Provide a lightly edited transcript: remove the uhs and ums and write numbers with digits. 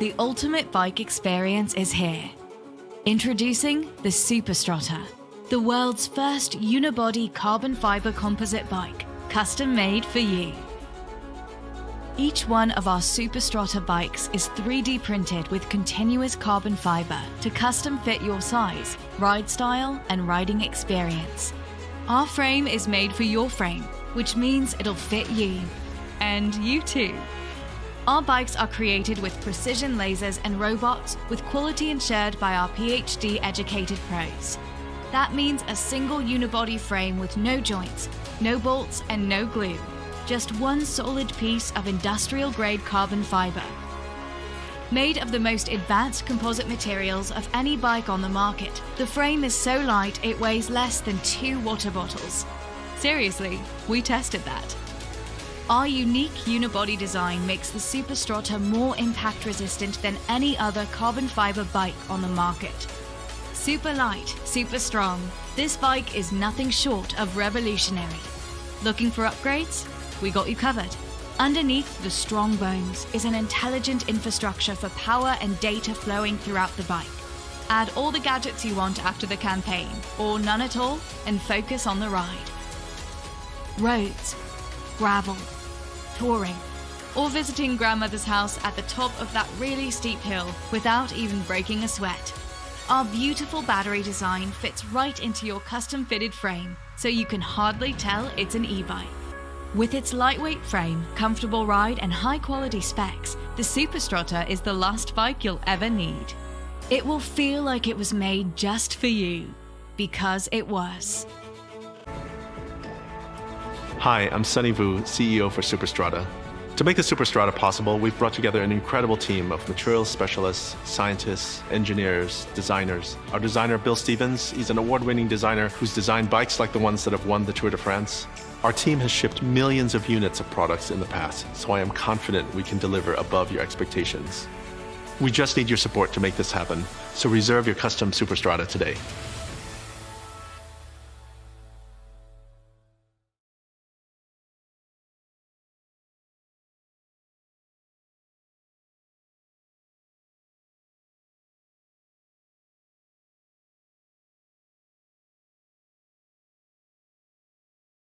The ultimate bike experience is here. Introducing the Superstrata, the world's first unibody carbon fiber composite bike, custom made for you. Each one of our Superstrata bikes is 3D printed with continuous carbon fiber to custom fit your size, ride style, and riding experience. Our frame is made for your frame, which means it'll fit you. And you too. Our bikes are created with precision lasers and robots with quality ensured by our PhD-educated pros. That means a single unibody frame with no joints, no bolts and no glue. Just one solid piece of industrial-grade carbon fiber. Made of the most advanced composite materials of any bike on the market, the frame is so light it weighs less than 2 water bottles. Seriously, we tested that. Our unique unibody design makes the Superstrata more impact resistant than any other carbon fiber bike on the market. Super light, super strong, this bike is nothing short of revolutionary. Looking for upgrades? We got you covered. Underneath the strong bones is an intelligent infrastructure for power and data flowing throughout the bike. Add all the gadgets you want after the campaign, or none at all, and focus on the ride. Roads, gravel, touring, or visiting grandmother's house at the top of that really steep hill without even breaking a sweat. Our beautiful battery design fits right into your custom-fitted frame, so you can hardly tell it's an e-bike. With its lightweight frame, comfortable ride, and high-quality specs, the Superstrata is the last bike you'll ever need. It will feel like it was made just for you, because it was. Hi, I'm Sunny Vu, CEO for Superstrata. To make the Superstrata possible, we've brought together an incredible team of materials specialists, scientists, engineers, designers. Our designer, Bill Stevens, he's an award-winning designer who's designed bikes like the ones that have won the Tour de France. Our team has shipped millions of units of products in the past, so I am confident we can deliver above your expectations. We just need your support to make this happen, so reserve your custom Superstrata today.